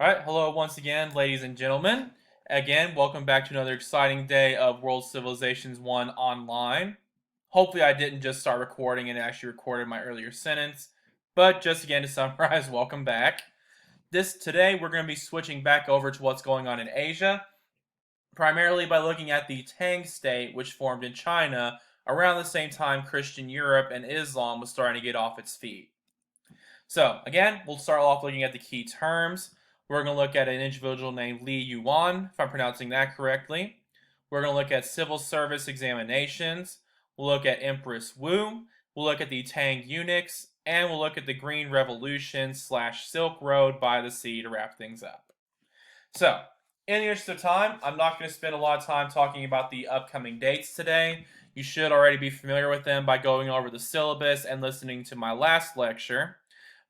All right, hello once again, ladies and gentlemen. Again, welcome back to another exciting day of World Civilizations 1 online. Hopefully I didn't just start recording and actually recorded my earlier sentence, but just again to summarize, welcome back. Today we're going to be switching back over to what's going on in Asia, primarily by looking at the Tang State, which formed in China around the same time Christian Europe and Islam was starting to get off its feet. So, again, we'll start off looking at the key terms. We're going to look at an individual named Li Yuan, if I'm pronouncing that correctly. We're going to look at civil service examinations. We'll look at Empress Wu. We'll look at the Tang eunuchs. And we'll look at the Green Revolution / Silk Road by the Sea to wrap things up. So, in the interest of time, I'm not going to spend a lot of time talking about the upcoming dates today. You should already be familiar with them by going over the syllabus and listening to my last lecture.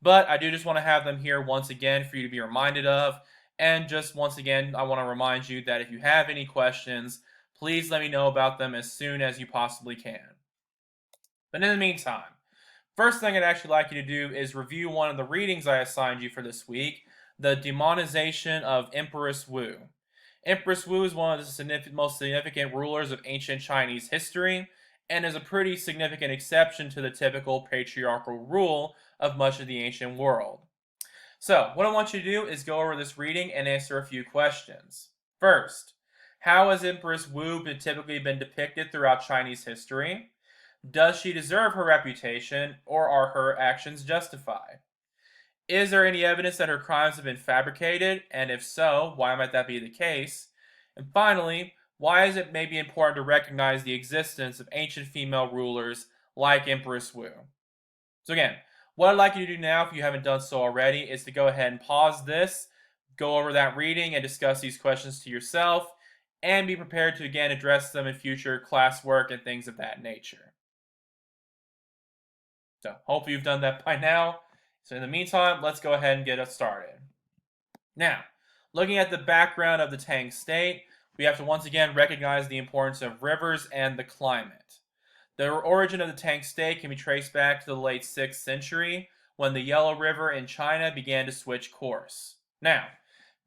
But I do just want to have them here once again for you to be reminded of. And just once again, I want to remind you that if you have any questions, please let me know about them as soon as you possibly can. But in the meantime, first thing I'd actually like you to do is review one of the readings I assigned you for this week, the demonization of Empress Wu. Empress Wu is one of the most significant rulers of ancient Chinese history, and is a pretty significant exception to the typical patriarchal rule of much of the ancient world. So, what I want you to do is go over this reading and answer a few questions. First, how has Empress Wu typically been depicted throughout Chinese history? Does she deserve her reputation, or are her actions justified? Is there any evidence that her crimes have been fabricated, and if so, why might that be the case? And finally, why is it maybe important to recognize the existence of ancient female rulers like Empress Wu? So again, what I'd like you to do now, if you haven't done so already, is to go ahead and pause this, go over that reading, and discuss these questions to yourself, and be prepared to again address them in future classwork and things of that nature. So hopefully you've done that by now. So in the meantime, let's go ahead and get us started. Now, looking at the background of the Tang State, we have to once again recognize the importance of rivers and the climate. The origin of the Tang State can be traced back to the late 6th century, when the Yellow River in China began to switch course. Now,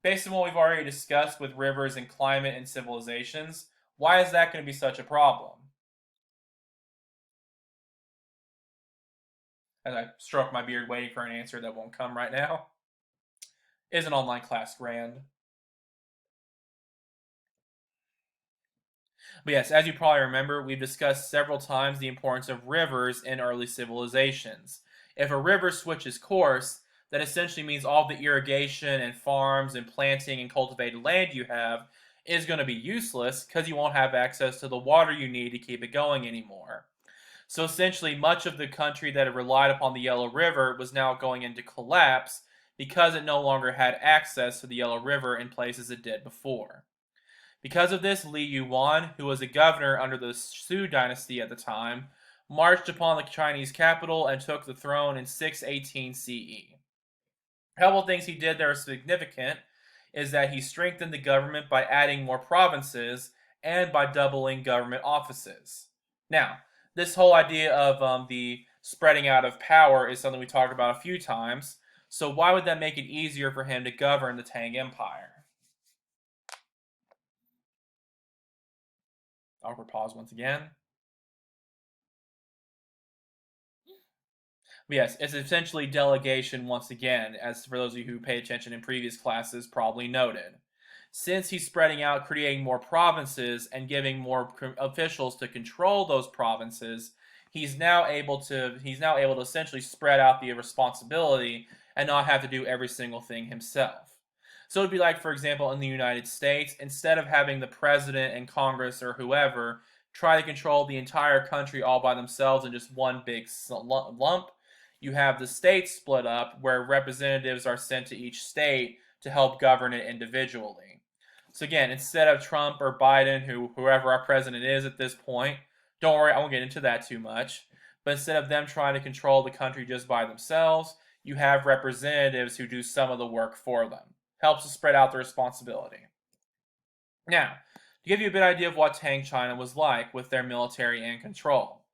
based on what we've already discussed with rivers and climate and civilizations, why is that going to be such a problem? As I stroke my beard waiting for an answer that won't come right now. Is an online class grand? But yes, as you probably remember, we've discussed several times the importance of rivers in early civilizations. If a river switches course, that essentially means all the irrigation and farms and planting and cultivated land you have is going to be useless because you won't have access to the water you need to keep it going anymore. So essentially, much of the country that had relied upon the Yellow River was now going into collapse because it no longer had access to the Yellow River in places it did before. Because of this, Li Yuan, who was a governor under the Sui dynasty at the time, marched upon the Chinese capital and took the throne in 618 CE. A couple of things he did that are significant is that he strengthened the government by adding more provinces and by doubling government offices. Now, this whole idea of the spreading out of power is something we talked about a few times, so why would that make it easier for him to govern the Tang Empire? Awkward pause once again. But yes, it's essentially delegation once again, as for those of you who paid attention in previous classes probably noted. Since he's spreading out, creating more provinces, and giving more officials to control those provinces, he's now able to essentially spread out the responsibility and not have to do every single thing himself. So it'd be like, for example, in the United States, instead of having the president and Congress or whoever try to control the entire country all by themselves in just one big lump, you have the states split up where representatives are sent to each state to help govern it individually. So again, instead of Trump or Biden, whoever our president is at this point, don't worry, I won't get into that too much, but instead of them trying to control the country just by themselves, you have representatives who do some of the work for them. Helps to spread out the responsibility. Now, to give you a bit idea of what Tang China was like with their military and control.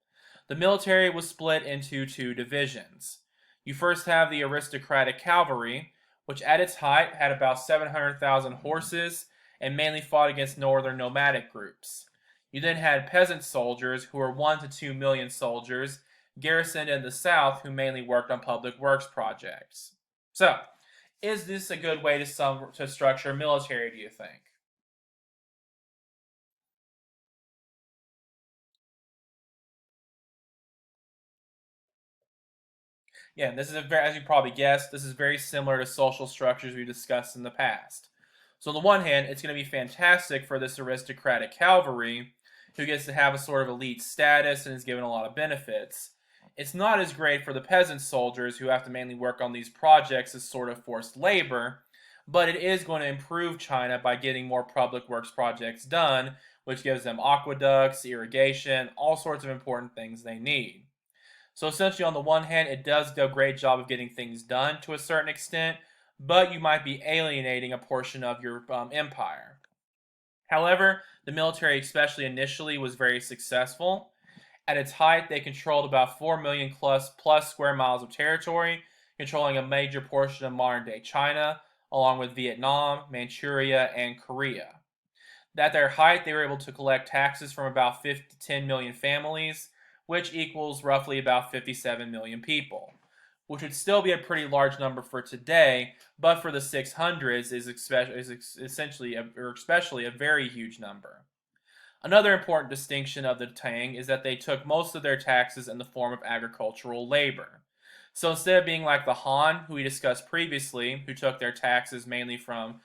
The military was split into two divisions. You first have the aristocratic cavalry, which at its height had about 700,000 horses and mainly fought against northern nomadic groups. You then had peasant soldiers, who were 1 to 2 million soldiers, garrisoned in the south, who mainly worked on public works projects. So, is this a good way to structure military, do you think? Yeah, this is as you probably guessed, this is very similar to social structures we discussed in the past. So on the one hand, it's going to be fantastic for this aristocratic cavalry, who gets to have a sort of elite status and is given a lot of benefits. It's not as great for the peasant soldiers, who have to mainly work on these projects as sort of forced labor, but it is going to improve China by getting more public works projects done, which gives them aqueducts, irrigation, all sorts of important things they need. So essentially, on the one hand, it does do a great job of getting things done to a certain extent, but you might be alienating a portion of your empire. However, the military, especially initially, was very successful. At its height, they controlled about 4 million plus square miles of territory, controlling a major portion of modern day China, along with Vietnam, Manchuria, and Korea. At their height, they were able to collect taxes from about 5 to 10 million families, which equals roughly about 57 million people, which would still be a pretty large number for today, but for the 600s is essentially or especially a very huge number. Another important distinction of the Tang is that they took most of their taxes in the form of agricultural labor. So instead of being like the Han, who we discussed previously, who took their taxes mainly from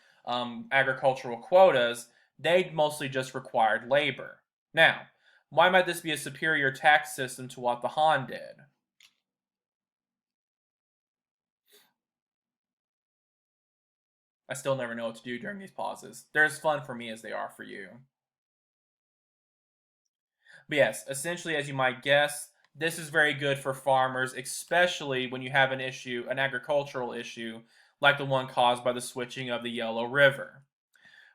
agricultural quotas, they mostly just required labor. Now, why might this be a superior tax system to what the Han did? I still never know what to do during these pauses. They're as fun for me as they are for you. But yes, essentially, as you might guess, this is very good for farmers, especially when you have an issue, an agricultural issue, like the one caused by the switching of the Yellow River.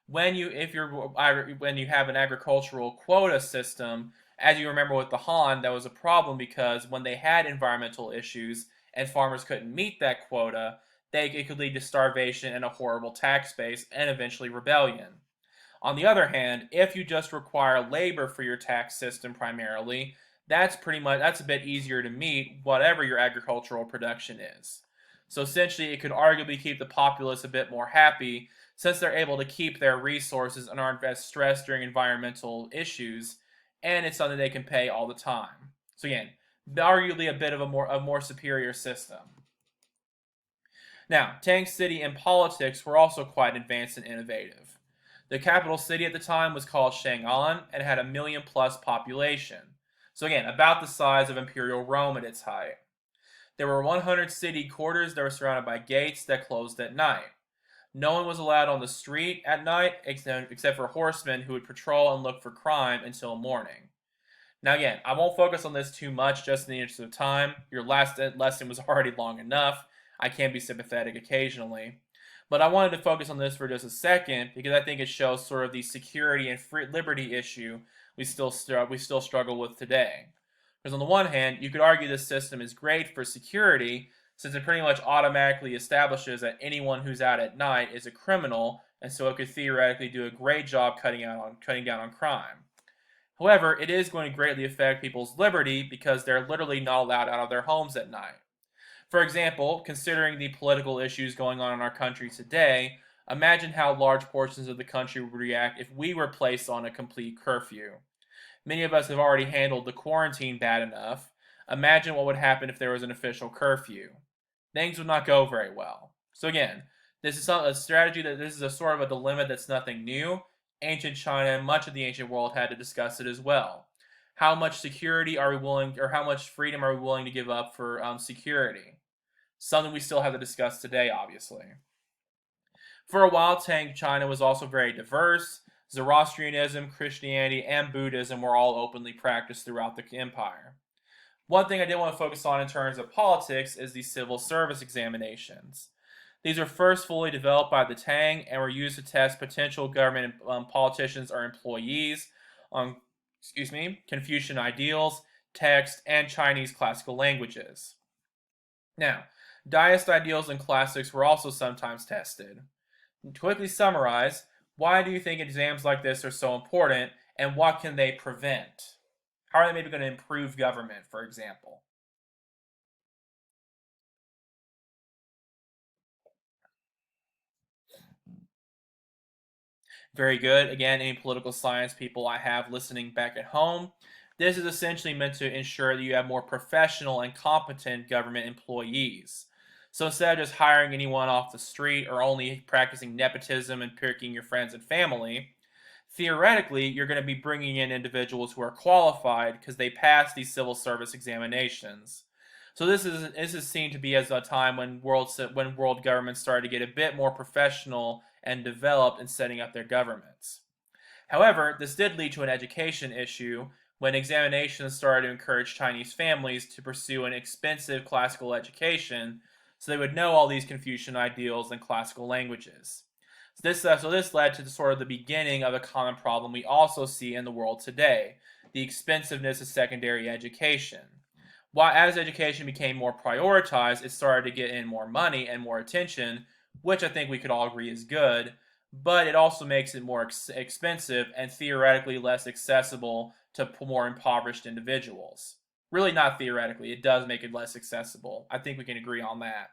When you have an agricultural quota system, as you remember with the Han, that was a problem because when they had environmental issues and farmers couldn't meet that quota, it could lead to starvation and a horrible tax base and eventually rebellion. On the other hand, if you just require labor for your tax system primarily, that's a bit easier to meet whatever your agricultural production is. So essentially, it could arguably keep the populace a bit more happy since they're able to keep their resources and aren't as stressed during environmental issues, and it's something they can pay all the time. So again, arguably a bit of a more superior system. Now, Tang City and politics were also quite advanced and innovative. The capital city at the time was called Chang'an and had a million plus population. So again, about the size of Imperial Rome at its height. There were 100 city quarters that were surrounded by gates that closed at night. No one was allowed on the street at night except for horsemen who would patrol and look for crime until morning. Now again, I won't focus on this too much just in the interest of time. Your last lesson was already long enough. I can be sympathetic occasionally. But I wanted to focus on this for just a second because I think it shows sort of the security and liberty issue we still struggle with today. Because on the one hand, you could argue this system is great for security since it pretty much automatically establishes that anyone who's out at night is a criminal, and so it could theoretically do a great job cutting down on crime. However, it is going to greatly affect people's liberty because they're literally not allowed out of their homes at night. For example, considering the political issues going on in our country today, imagine how large portions of the country would react if we were placed on a complete curfew. Many of us have already handled the quarantine bad enough. Imagine what would happen if there was an official curfew. Things would not go very well. So again, this is a strategy this is a sort of a dilemma that's nothing new. Ancient China and much of the ancient world had to discuss it as well. How much security are we willing, or how much freedom are we willing to give up for security? Something we still have to discuss today, obviously. For a while, Tang China was also very diverse. Zoroastrianism, Christianity, and Buddhism were all openly practiced throughout the empire. One thing I did want to focus on in terms of politics is the civil service examinations. These were first fully developed by the Tang and were used to test potential government politicians or employees on, Confucian ideals, text, and Chinese classical languages. Now, Daoist ideals and classics were also sometimes tested. To quickly summarize, why do you think exams like this are so important, and what can they prevent? How are they maybe going to improve government, for example? Very good. Again, any political science people I have listening back at home, this is essentially meant to ensure that you have more professional and competent government employees. So instead of just hiring anyone off the street or only practicing nepotism and picking your friends and family, theoretically, you're going to be bringing in individuals who are qualified because they pass these civil service examinations. So this is seen to be as a time when world governments started to get a bit more professional and developed in setting up their governments. However, this did lead to an education issue when examinations started to encourage Chinese families to pursue an expensive classical education so they would know all these Confucian ideals and classical languages. So this led to sort of the beginning of a common problem we also see in the world today, the expensiveness of secondary education. While as education became more prioritized, it started to get in more money and more attention, which I think we could all agree is good, but it also makes it more expensive and theoretically less accessible to more impoverished individuals. Really, not theoretically, it does make it less accessible. I think we can agree on that.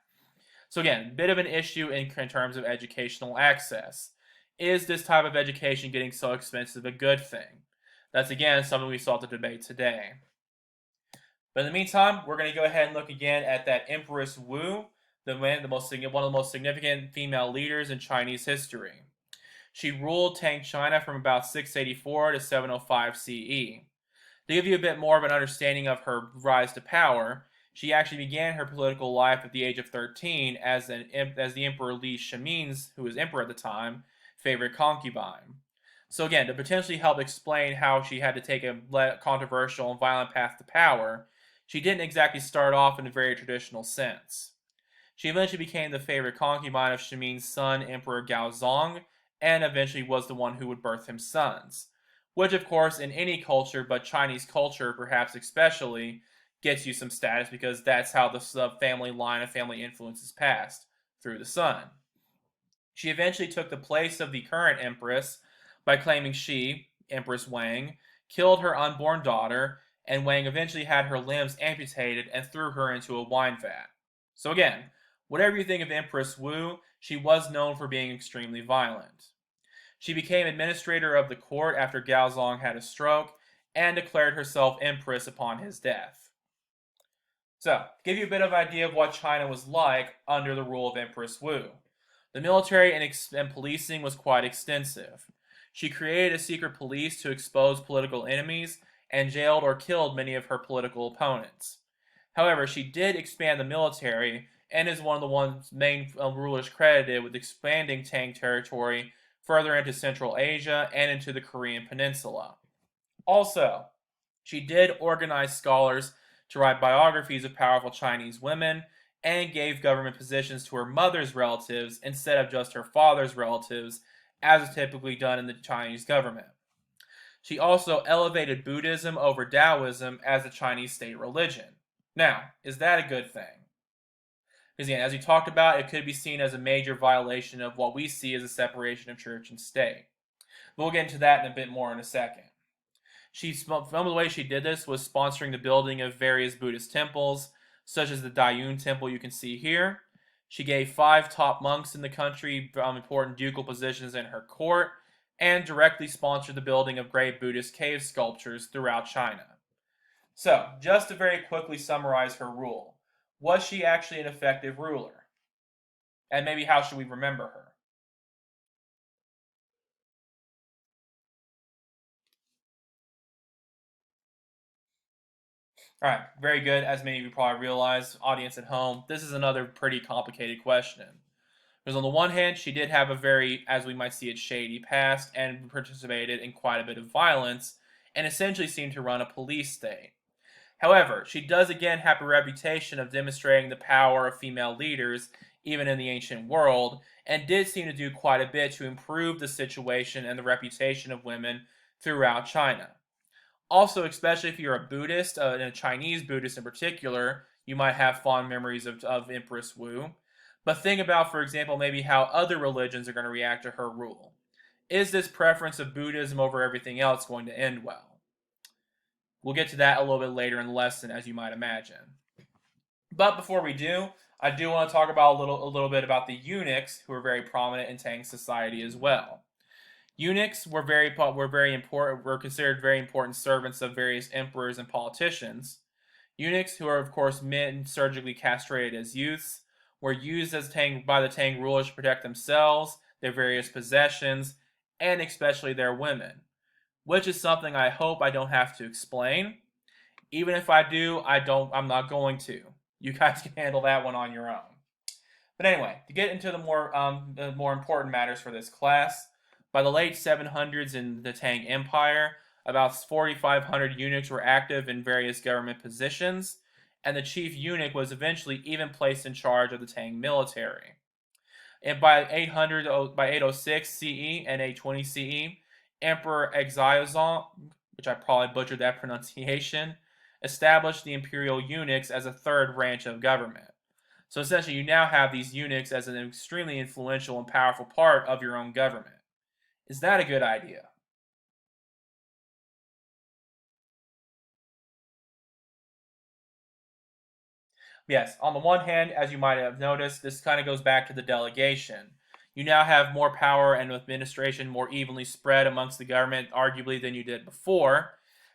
So, again, bit of an issue in terms of educational access. Is this type of education getting so expensive a good thing? That's, again, something we still have to debate today. But in the meantime, we're going to go ahead and look again at that Empress Wu, one of the most significant female leaders in Chinese history. She ruled Tang China from about 684 to 705 CE. To give you a bit more of an understanding of her rise to power, she actually began her political life at the age of 13 as the Emperor Li Shimin's, who was emperor at the time, favorite concubine. So again, to potentially help explain how she had to take a controversial and violent path to power, she didn't exactly start off in a very traditional sense. She eventually became the favorite concubine of Shimin's son, Emperor Gaozong, and eventually was the one who would birth him sons. Which, of course, in any culture, but Chinese culture perhaps especially, gets you some status because that's how the family line of family influence is passed, through the son. She eventually took the place of the current empress by claiming she, Empress Wang, killed her unborn daughter, and Wang eventually had her limbs amputated and threw her into a wine vat. So again, whatever you think of Empress Wu, she was known for being extremely violent. She became administrator of the court after Gaozong had a stroke and declared herself empress upon his death. So, to give you a bit of idea of what China was like under the rule of Empress Wu. The military and policing was quite extensive. She created a secret police to expose political enemies and jailed or killed many of her political opponents. However, she did expand the military and is one of the main rulers credited with expanding Tang territory further into Central Asia and into the Korean Peninsula. Also, she did organize scholars to write biographies of powerful Chinese women and gave government positions to her mother's relatives instead of just her father's relatives, as is typically done in the Chinese government. She also elevated Buddhism over Taoism as the Chinese state religion. Now, is that a good thing? Because again, as we talked about, it could be seen as a major violation of what we see as a separation of church and state. We'll get into that in a bit more in a second. Some of the way she did this was sponsoring the building of various Buddhist temples, such as the Daiyun Temple you can see here. She gave 5 top monks in the country important ducal positions in her court, and directly sponsored the building of great Buddhist cave sculptures throughout China. So, just to very quickly summarize her rule, was she actually an effective ruler? And maybe how should we remember her? Alright, very good. As many of you probably realize, audience at home, this is another pretty complicated question. Because on the one hand, she did have a very, as we might see it, shady past and participated in quite a bit of violence and essentially seemed to run a police state. However, she does again have a reputation of demonstrating the power of female leaders even in the ancient world, and did seem to do quite a bit to improve the situation and the reputation of women throughout China. Also, especially if you're a Buddhist, and a Chinese Buddhist in particular, you might have fond memories of Empress Wu. But think about, for example, maybe how other religions are going to react to her rule. Is this preference of Buddhism over everything else going to end well? We'll get to that a little bit later in the lesson, as you might imagine. But before we do, I do want to talk about a little bit about the eunuchs, who are very prominent in Tang society as well. Eunuchs were considered very important servants of various emperors and politicians. Eunuchs, who are of course men surgically castrated as youths, were used by the Tang rulers to protect themselves, their various possessions, and especially their women, which is something I hope I don't have to explain. Even if I do, I'm not going to. You guys can handle that one on your own. But anyway, to get into the more important matters for this class, by the late 700s in the Tang Empire, about 4,500 eunuchs were active in various government positions, and the chief eunuch was eventually even placed in charge of the Tang military. And by 806 CE and 820 CE, Emperor Xiaozong, which I probably butchered that pronunciation, established the imperial eunuchs as a third branch of government. So essentially, you now have these eunuchs as an extremely influential and powerful part of your own government. Is that a good idea? Yes, on the one hand, as you might have noticed, this kind of goes back to the delegation. You now have more power and administration more evenly spread amongst the government, arguably, than you did before.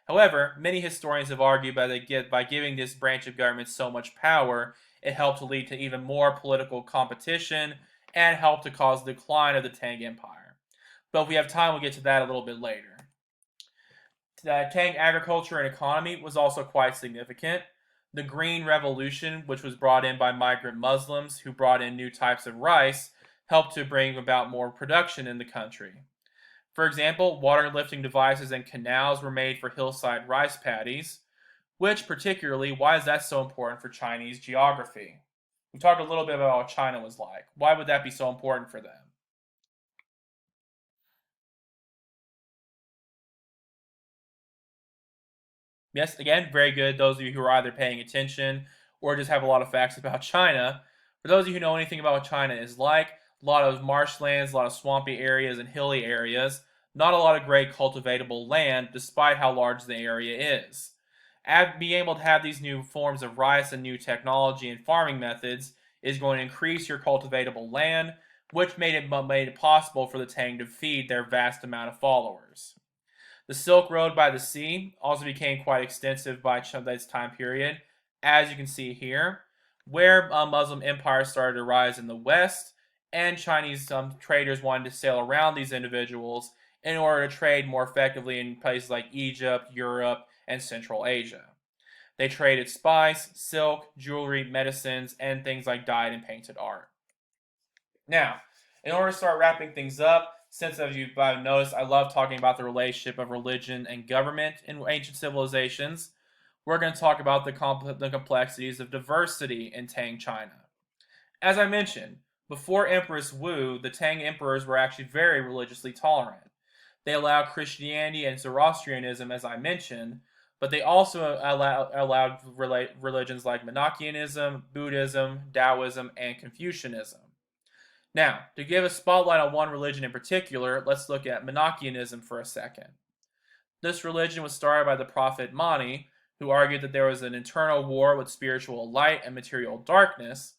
However, many historians have argued by giving this branch of government so much power, it helped to lead to even more political competition and helped to cause the decline of the Tang Empire. But if we have time, we'll get to that a little bit later. Tang agriculture and economy was also quite significant. The Green Revolution, which was brought in by migrant Muslims who brought in new types of rice, helped to bring about more production in the country. For example, water lifting devices and canals were made for hillside rice paddies, which particularly, why is that so important for Chinese geography? We talked a little bit about what China was like. Why would that be so important for them? Yes, again, very good. Those of you who are either paying attention or just have a lot of facts about China. For those of you who know anything about what China is like, a lot of marshlands, a lot of swampy areas and hilly areas, not a lot of great cultivatable land, despite how large the area is. Being able to have these new forms of rice and new technology and farming methods is going to increase your cultivatable land, which made it possible for the Tang to feed their vast amount of followers. The Silk Road by the sea also became quite extensive by this time period, as you can see here, where Muslim empires started to rise in the west, and Chinese traders wanted to sail around these individuals in order to trade more effectively in places like Egypt, Europe, and Central Asia. They traded spice, silk, jewelry, medicines, and things like dyed and painted art. Now, in order to start wrapping things up, since as you've noticed, I love talking about the relationship of religion and government in ancient civilizations, we're going to talk about the complexities of diversity in Tang China. As I mentioned, before Empress Wu, the Tang emperors were actually very religiously tolerant. They allowed Christianity and Zoroastrianism, as I mentioned, but they also allowed religions like Manichaeism, Buddhism, Taoism, and Confucianism. Now, to give a spotlight on one religion in particular, let's look at Manichaeism for a second. This religion was started by the prophet Mani, who argued that there was an internal war with spiritual light and material darkness,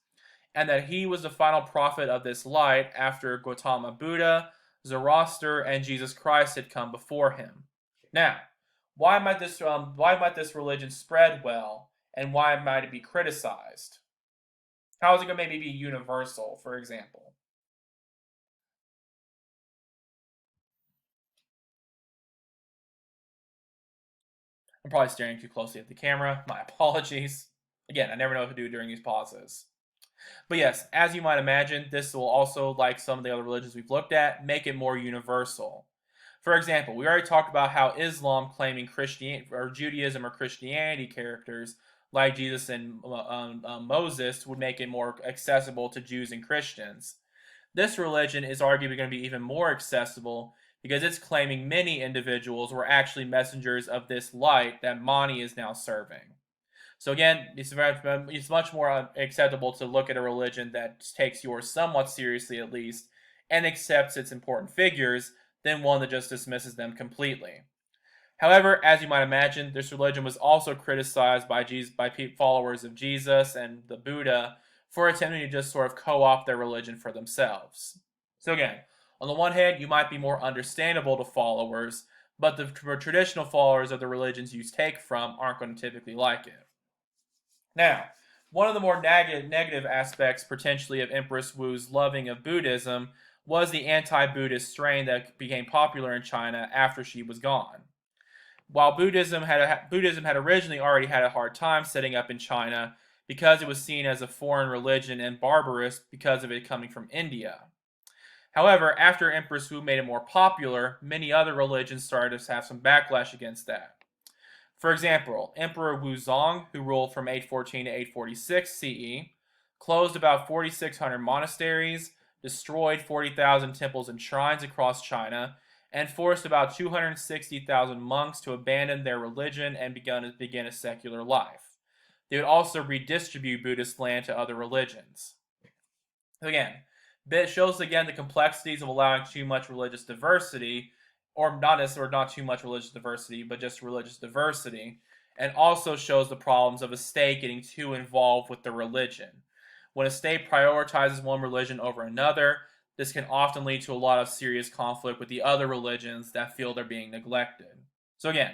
and that he was the final prophet of this light after Gautama Buddha, Zoroaster, and Jesus Christ had come before him. Now, why might this religion spread well, and why might it be criticized? How is it going to maybe be universal, for example? I'm probably staring too closely at the camera. My apologies. Again, I never know what to do during these pauses. But yes, as you might imagine, this will also, like some of the other religions we've looked at, make it more universal. For example, we already talked about how Islam claiming Judaism or Christianity characters like Jesus and Moses would make it more accessible to Jews and Christians. This religion is arguably going to be even more accessible because it's claiming many individuals were actually messengers of this light that Mani is now serving. So again, it's much more acceptable to look at a religion that takes yours somewhat seriously at least and accepts its important figures than one that just dismisses them completely. However, as you might imagine, this religion was also criticized by followers of Jesus and the Buddha for attempting to just sort of co-opt their religion for themselves. So again, on the one hand, you might be more understandable to followers, but the traditional followers of the religions you take from aren't going to typically like it. Now, one of the more negative aspects potentially of Empress Wu's loving of Buddhism was the anti-Buddhist strain that became popular in China after she was gone. While Buddhism had originally already had a hard time setting up in China because it was seen as a foreign religion and barbarous because of it coming from India. However, after Empress Wu made it more popular, many other religions started to have some backlash against that. For example, Emperor Wuzong, who ruled from 814 to 846 CE, closed about 4,600 monasteries, destroyed 40,000 temples and shrines across China, and forced about 260,000 monks to abandon their religion and begin a secular life. They would also redistribute Buddhist land to other religions. Again, it shows again the complexities of allowing too much religious diversity, or not too much religious diversity, but just religious diversity, and also shows the problems of a state getting too involved with the religion. When a state prioritizes one religion over another, this can often lead to a lot of serious conflict with the other religions that feel they're being neglected. So again,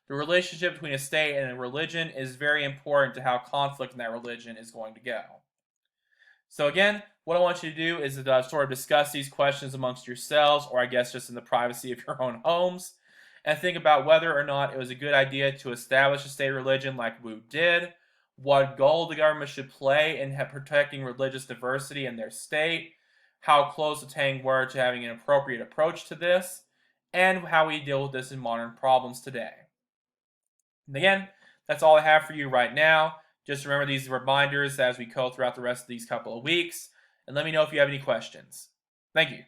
the relationship between a state and a religion is very important to how conflict in that religion is going to go. So again, what I want you to do is sort of discuss these questions amongst yourselves, or I guess just in the privacy of your own homes, and think about whether or not it was a good idea to establish a state religion like Wu did, what goal the government should play in protecting religious diversity in their state, how close the Tang were to having an appropriate approach to this, and how we deal with this in modern problems today. And again, that's all I have for you right now. Just remember these reminders as we go throughout the rest of these couple of weeks, and let me know if you have any questions. Thank you.